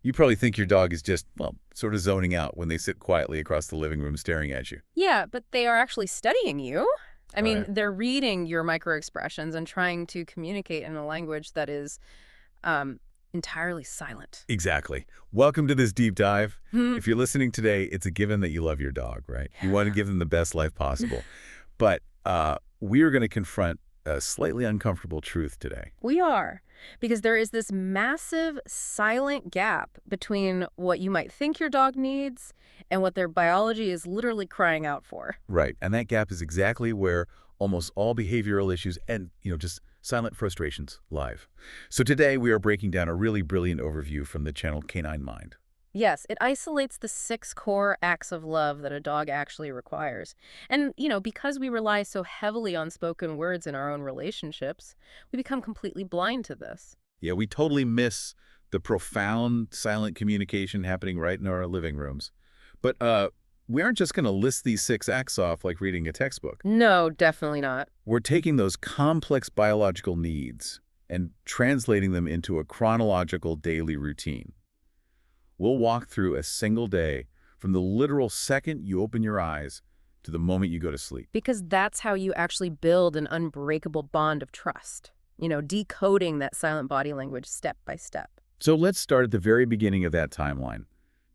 You probably think your dog is just, well, sort of zoning out when they sit quietly across the living room staring at you. Yeah, but they are actually studying you. I mean, Right. they're reading your microexpressions and trying to communicate in a language that is um, entirely silent. Exactly. Welcome to this deep dive. Hmm. If you're listening today, it's a given that you love your dog, right? You want to give them the best life possible. But we are going to confront a slightly uncomfortable truth today. We are, because there is this massive silent gap between what you might think your dog needs and what their biology is literally crying out for. Right. And that gap is exactly where almost all behavioral issues and, just silent frustrations live. So today we are breaking down a really brilliant overview from the channel Canine Mind. Yes, it isolates the 6 core acts of love that a dog actually requires. And, because we rely so heavily on spoken words in our own relationships, we become completely blind to this. Yeah, we totally miss the profound silent communication happening right in our living rooms. But we aren't just going to list these 6 acts off like reading a textbook. No, definitely not. We're taking those complex biological needs and translating them into a chronological daily routine. We'll walk through a single day from the literal second you open your eyes to the moment you go to sleep. Because that's how you actually build an unbreakable bond of trust. Decoding that silent body language step by step. So let's start at the very beginning of that timeline.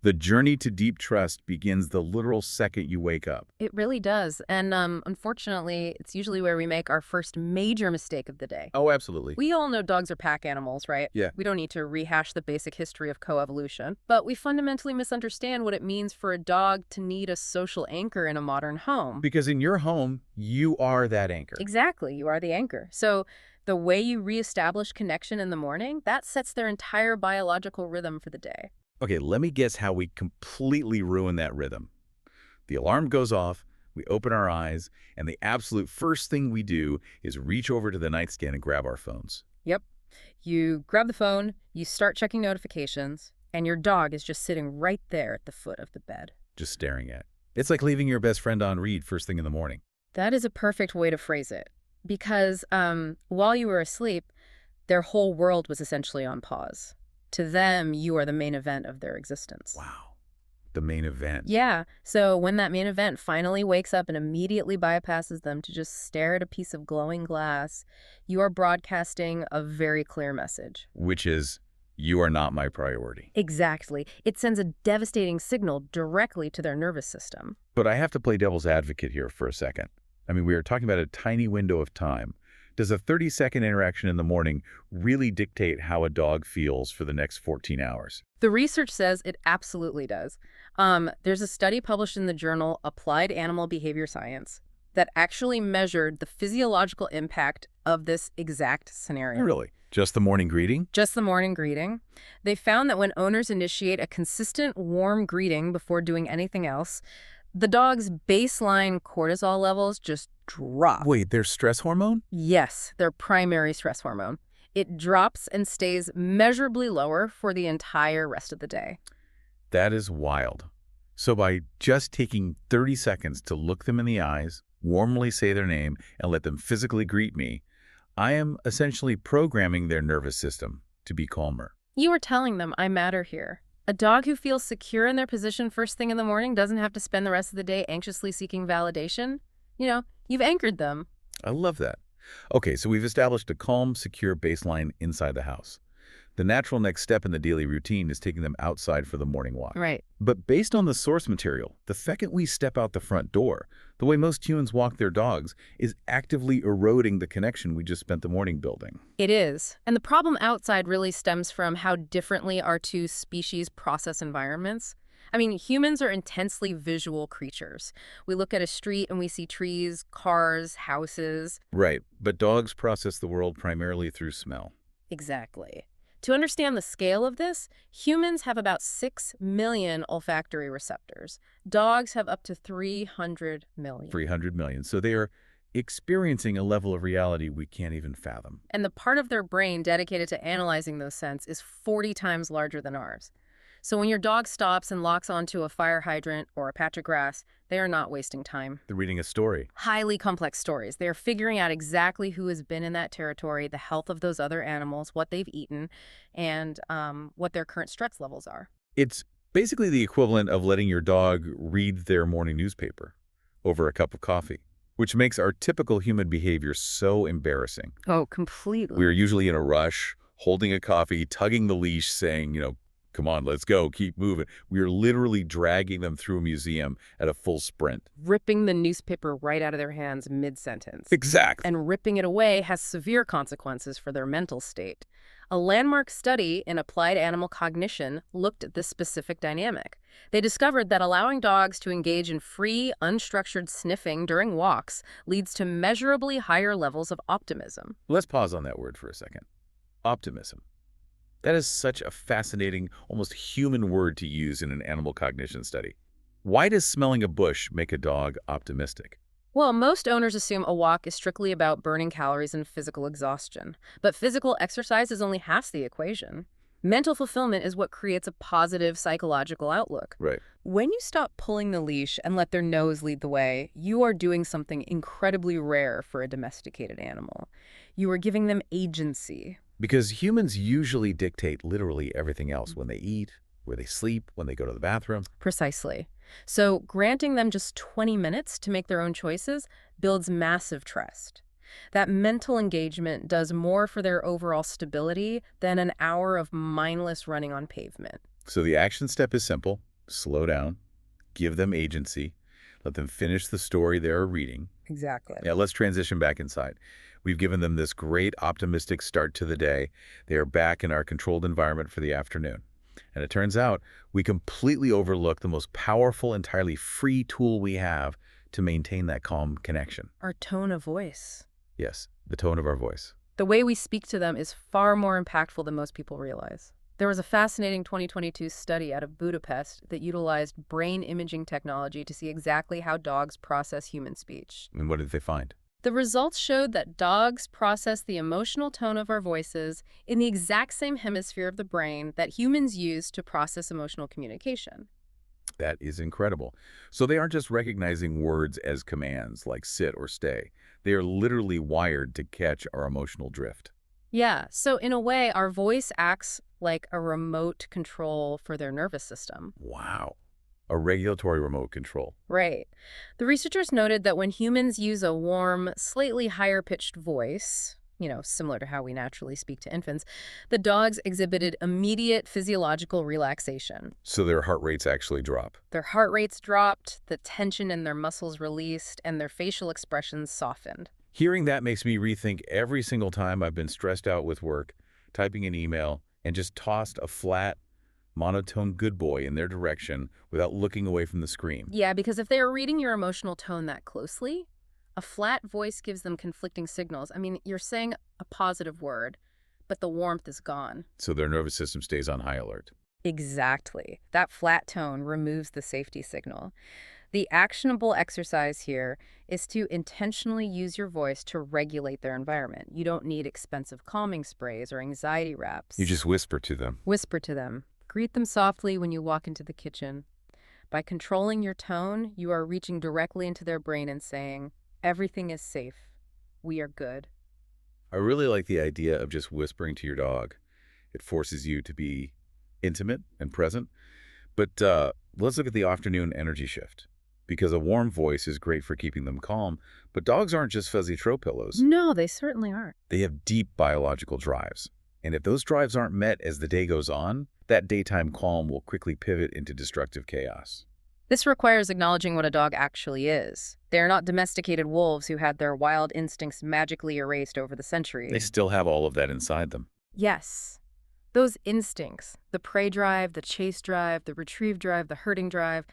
The journey to deep trust begins the literal second you wake up. It really does. And unfortunately, it's usually where we make our first major mistake of the day. Oh, absolutely. We all know dogs are pack animals, right? Yeah. We don't need to rehash the basic history of coevolution. But we fundamentally misunderstand what it means for a dog to need a social anchor in a modern home. Because in your home, you are that anchor. Exactly. You are the anchor. So the way you reestablish connection in the morning, that sets their entire biological rhythm for the day. Okay, let me guess how we completely ruin that rhythm. The alarm goes off, we open our eyes, and the absolute first thing we do is reach over to the nightstand and grab our phones. Yep. You grab the phone, you start checking notifications, and your dog is just sitting right there at the foot of the bed. Just staring at. It's like leaving your best friend on read first thing in the morning. That is a perfect way to phrase it. Because while you were asleep, their whole world was essentially on pause. To them, you are the main event of their existence. Wow. The main event. Yeah. So when that main event finally wakes up and immediately bypasses them to just stare at a piece of glowing glass, you are broadcasting a very clear message. Which is, you are not my priority. Exactly. It sends a devastating signal directly to their nervous system. But I have to play devil's advocate here for a second. I mean, we are talking about a tiny window of time. Does a 30-second interaction in the morning really dictate how a dog feels for the next 14 hours? The research says it absolutely does. There's a study published in the journal Applied Animal Behavior Science that actually measured the physiological impact of this exact scenario. Really? Just the morning greeting? Just the morning greeting. They found that when owners initiate a consistent warm greeting before doing anything else, the dog's baseline cortisol levels just drop. Wait, their stress hormone? Yes, their primary stress hormone. It drops and stays measurably lower for the entire rest of the day. That is wild. So by just taking 30 seconds to look them in the eyes, warmly say their name, and let them physically greet me, I am essentially programming their nervous system to be calmer. You are telling them, I matter here. A dog who feels secure in their position first thing in the morning doesn't have to spend the rest of the day anxiously seeking validation. You've anchored them. I love that. Okay, so we've established a calm, secure baseline inside the house. The natural next step in the daily routine is taking them outside for the morning walk. Right. But based on the source material, the second we step out the front door, the way most humans walk their dogs is actively eroding the connection we just spent the morning building. It is. And the problem outside really stems from how differently our two species process environments. I mean, humans are intensely visual creatures. We look at a street and we see trees, cars, houses. Right, but dogs process the world primarily through smell. Exactly. To understand the scale of this, humans have about 6 million olfactory receptors. Dogs have up to 300 million. 300 million. So they are experiencing a level of reality we can't even fathom. And the part of their brain dedicated to analyzing those scents is 40 times larger than ours. So when your dog stops and locks onto a fire hydrant or a patch of grass, they are not wasting time. They're reading a story. Highly complex stories. They are figuring out exactly who has been in that territory, the health of those other animals, what they've eaten, and what their current stress levels are. It's basically the equivalent of letting your dog read their morning newspaper over a cup of coffee, which makes our typical human behavior so embarrassing. Oh, completely. We're usually in a rush, holding a coffee, tugging the leash, saying, come on, let's go, keep moving. We're literally dragging them through a museum at a full sprint. Ripping the newspaper right out of their hands mid-sentence. Exactly. And ripping it away has severe consequences for their mental state. A landmark study in applied animal cognition looked at this specific dynamic. They discovered that allowing dogs to engage in free, unstructured sniffing during walks leads to measurably higher levels of optimism. Let's pause on that word for a second. Optimism. That is such a fascinating, almost human word to use in an animal cognition study. Why does smelling a bush make a dog optimistic? Well, most owners assume a walk is strictly about burning calories and physical exhaustion. But physical exercise is only half the equation. Mental fulfillment is what creates a positive psychological outlook. Right. When you stop pulling the leash and let their nose lead the way, you are doing something incredibly rare for a domesticated animal. You are giving them agency. Because humans usually dictate literally everything else when they eat, where they sleep, when they go to the bathroom. Precisely. So granting them just 20 minutes to make their own choices builds massive trust. That mental engagement does more for their overall stability than an hour of mindless running on pavement. So the action step is simple. Slow down, give them agency, let them finish the story they're reading. Exactly. Now let's transition back inside. We've given them this great optimistic start to the day. They are back in our controlled environment for the afternoon. And it turns out we completely overlook the most powerful, entirely free tool we have to maintain that calm connection. Our tone of voice. Yes, the tone of our voice. The way we speak to them is far more impactful than most people realize. There was a fascinating 2022 study out of Budapest that utilized brain imaging technology to see exactly how dogs process human speech. And what did they find? The results showed that dogs process the emotional tone of our voices in the exact same hemisphere of the brain that humans use to process emotional communication. That is incredible. So they aren't just recognizing words as commands like sit or stay. They are literally wired to catch our emotional drift. Yeah, so in a way, our voice acts like a remote control for their nervous system. Wow. A regulatory remote control. Right. The researchers noted that when humans use a warm, slightly higher-pitched voice, similar to how we naturally speak to infants, the dogs exhibited immediate physiological relaxation. So their heart rates actually drop. Their heart rates dropped, the tension in their muscles released, and their facial expressions softened. Hearing that makes me rethink every single time I've been stressed out with work, typing an email, and just tossed a flat, monotone good boy in their direction without looking away from the screen. Yeah, because if they are reading your emotional tone that closely, a flat voice gives them conflicting signals. I mean, you're saying a positive word, but the warmth is gone. So their nervous system stays on high alert. Exactly. That flat tone removes the safety signal. The actionable exercise here is to intentionally use your voice to regulate their environment. You don't need expensive calming sprays or anxiety wraps. You just whisper to them. Whisper to them. Greet them softly when you walk into the kitchen. By controlling your tone, you are reaching directly into their brain and saying, everything is safe. We are good. I really like the idea of just whispering to your dog. It forces you to be intimate and present. But let's look at the afternoon energy shift. Because a warm voice is great for keeping them calm, but dogs aren't just fuzzy throw pillows. No, they certainly aren't. They have deep biological drives. And if those drives aren't met as the day goes on, that daytime calm will quickly pivot into destructive chaos. This requires acknowledging what a dog actually is. They are not domesticated wolves who had their wild instincts magically erased over the centuries. They still have all of that inside them. Yes. Those instincts, the prey drive, the chase drive, the retrieve drive, the herding drive,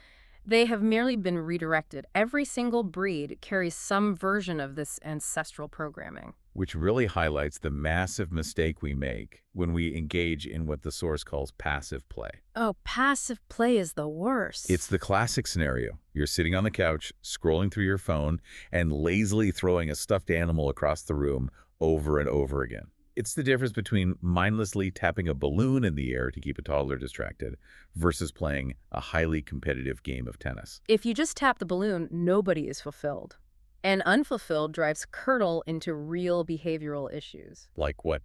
they have merely been redirected. Every single breed carries some version of this ancestral programming. Which really highlights the massive mistake we make when we engage in what the source calls passive play. Oh, passive play is the worst. It's the classic scenario. You're sitting on the couch, scrolling through your phone, and lazily throwing a stuffed animal across the room over and over again. It's the difference between mindlessly tapping a balloon in the air to keep a toddler distracted versus playing a highly competitive game of tennis. If you just tap the balloon, nobody is fulfilled. And unfulfilled drives curdle into real behavioral issues. Like what?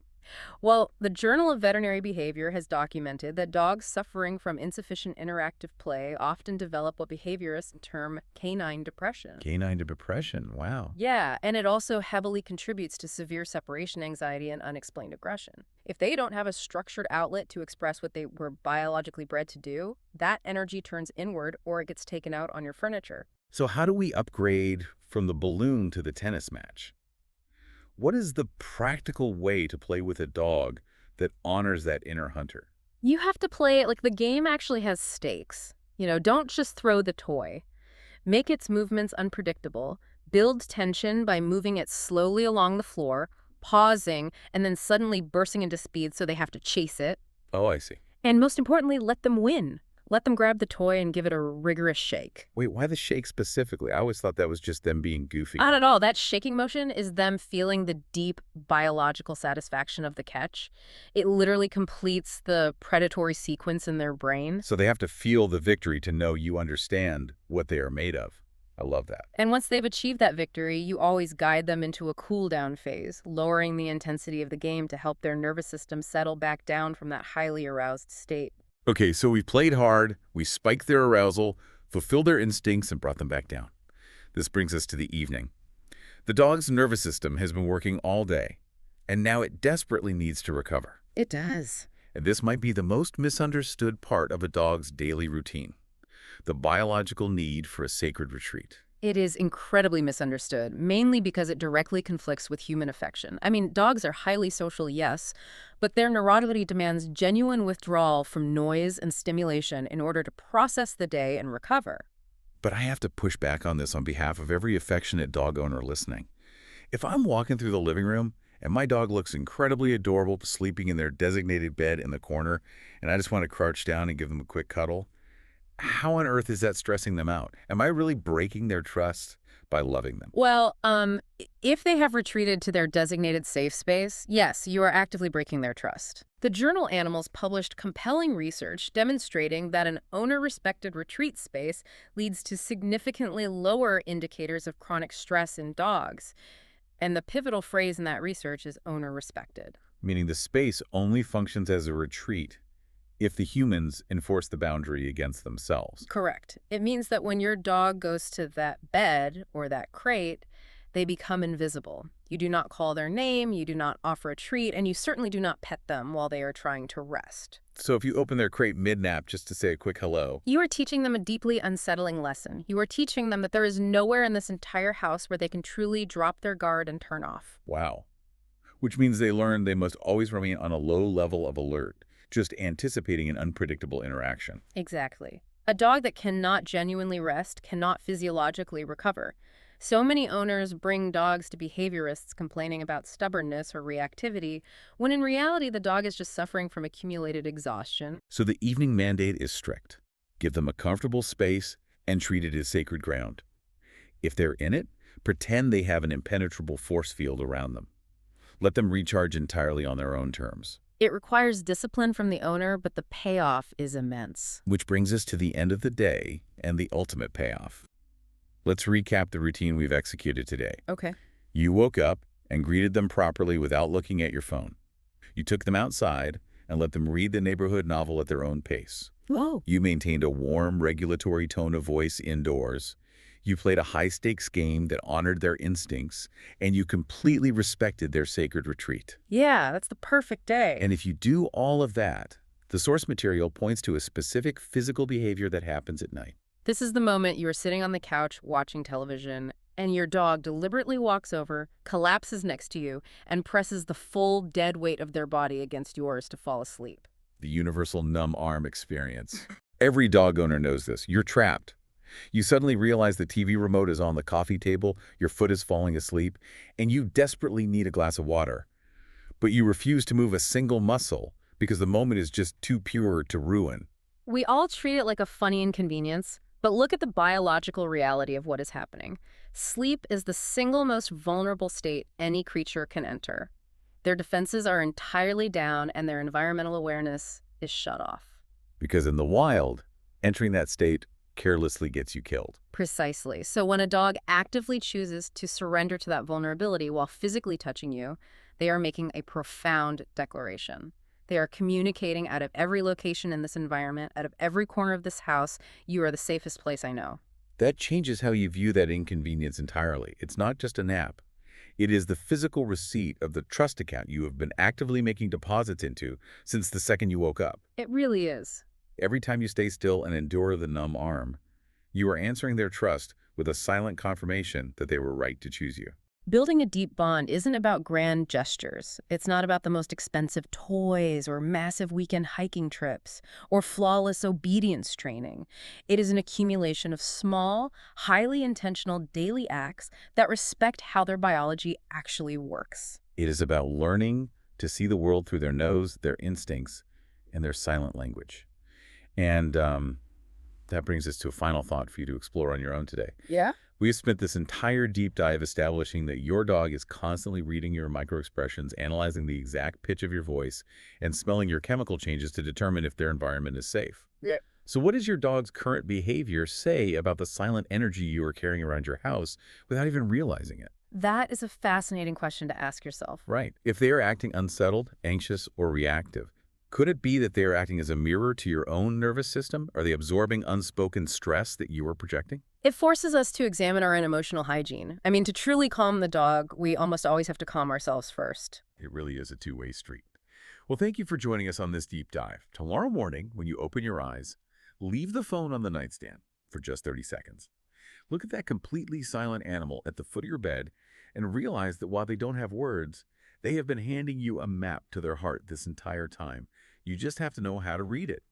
Well, the Journal of Veterinary Behavior has documented that dogs suffering from insufficient interactive play often develop what behaviorists term canine depression. Canine depression. Wow. Yeah, and it also heavily contributes to severe separation anxiety and unexplained aggression. If they don't have a structured outlet to express what they were biologically bred to do, that energy turns inward or it gets taken out on your furniture. So how do we upgrade from the balloon to the tennis match? What is the practical way to play with a dog that honors that inner hunter? You have to play it like the game actually has stakes. Don't just throw the toy. Make its movements unpredictable. Build tension by moving it slowly along the floor, pausing, and then suddenly bursting into speed so they have to chase it. Oh, I see. And most importantly, let them win. Let them grab the toy and give it a rigorous shake. Wait, why the shake specifically? I always thought that was just them being goofy. Not at all. That shaking motion is them feeling the deep biological satisfaction of the catch. It literally completes the predatory sequence in their brain. So they have to feel the victory to know you understand what they are made of. I love that. And once they've achieved that victory, you always guide them into a cool-down phase, lowering the intensity of the game to help their nervous system settle back down from that highly aroused state. Okay, so we've played hard, we spiked their arousal, fulfilled their instincts, and brought them back down. This brings us to the evening. The dog's nervous system has been working all day, and now it desperately needs to recover. It does. And this might be the most misunderstood part of a dog's daily routine, the biological need for a sacred retreat. It is incredibly misunderstood, mainly because it directly conflicts with human affection. I mean, dogs are highly social, yes, but their neuroticity demands genuine withdrawal from noise and stimulation in order to process the day and recover. But I have to push back on this on behalf of every affectionate dog owner listening. If I'm walking through the living room and my dog looks incredibly adorable sleeping in their designated bed in the corner, and I just want to crouch down and give them a quick cuddle, how on earth is that stressing them out? Am I really breaking their trust by loving them? Well, if they have retreated to their designated safe space, yes, you are actively breaking their trust. The journal Animals published compelling research demonstrating that an owner-respected retreat space leads to significantly lower indicators of chronic stress in dogs. And the pivotal phrase in that research is owner-respected. Meaning the space only functions as a retreat if the humans enforce the boundary against themselves. Correct. It means that when your dog goes to that bed or that crate, they become invisible. You do not call their name, you do not offer a treat, and you certainly do not pet them while they are trying to rest. So if you open their crate mid-nap just to say a quick hello, you are teaching them a deeply unsettling lesson. You are teaching them that there is nowhere in this entire house where they can truly drop their guard and turn off. Wow. Which means they learn they must always remain on a low level of alert, just anticipating an unpredictable interaction. Exactly. A dog that cannot genuinely rest cannot physiologically recover. So many owners bring dogs to behaviorists complaining about stubbornness or reactivity, when in reality the dog is just suffering from accumulated exhaustion. So the evening mandate is strict. Give them a comfortable space and treat it as sacred ground. If they're in it, pretend they have an impenetrable force field around them. Let them recharge entirely on their own terms. It requires discipline from the owner, but the payoff is immense. Which brings us to the end of the day and the ultimate payoff. Let's recap the routine we've executed today. Okay. You woke up and greeted them properly without looking at your phone. You took them outside and let them read the neighborhood novel at their own pace. Whoa. You maintained a warm, regulatory tone of voice indoors. You played a high-stakes game that honored their instincts, and you completely respected their sacred retreat. Yeah, that's the perfect day. And if you do all of that, the source material points to a specific physical behavior that happens at night. This is the moment you are sitting on the couch watching television, and your dog deliberately walks over, collapses next to you, and presses the full dead weight of their body against yours to fall asleep. The universal numb arm experience. Every dog owner knows this. You're trapped. You suddenly realize the TV remote is on the coffee table, your foot is falling asleep, and you desperately need a glass of water. But you refuse to move a single muscle because the moment is just too pure to ruin. We all treat it like a funny inconvenience, but look at the biological reality of what is happening. Sleep is the single most vulnerable state any creature can enter. Their defenses are entirely down and their environmental awareness is shut off. Because in the wild, entering that state carelessly gets you killed. Precisely. So when a dog actively chooses to surrender to that vulnerability while physically touching you, they are making a profound declaration. They are communicating out of every location in this environment, out of every corner of this house, you are the safest place I know. That changes how you view that inconvenience entirely. It's not just a nap. It is the physical receipt of the trust account you have been actively making deposits into since the second you woke up. It really is. Every time you stay still and endure the numb arm, you are answering their trust with a silent confirmation that they were right to choose you. Building a deep bond isn't about grand gestures. It's not about the most expensive toys or massive weekend hiking trips or flawless obedience training. It is an accumulation of small, highly intentional daily acts that respect how their biology actually works. It is about learning to see the world through their nose, their instincts, and their silent language. And that brings us to a final thought for you to explore on your own today. Yeah? We've spent this entire deep dive establishing that your dog is constantly reading your microexpressions, analyzing the exact pitch of your voice, and smelling your chemical changes to determine if their environment is safe. Yeah. So what does your dog's current behavior say about the silent energy you are carrying around your house without even realizing it? That is a fascinating question to ask yourself. Right. If they are acting unsettled, anxious, or reactive, could it be that they are acting as a mirror to your own nervous system? Are they absorbing unspoken stress that you are projecting? It forces us to examine our own emotional hygiene. I mean, to truly calm the dog, we almost always have to calm ourselves first. It really is a two-way street. Well, thank you for joining us on this deep dive. Tomorrow morning, when you open your eyes, leave the phone on the nightstand for just 30 seconds. Look at that completely silent animal at the foot of your bed and realize that while they don't have words, they have been handing you a map to their heart this entire time. You just have to know how to read it.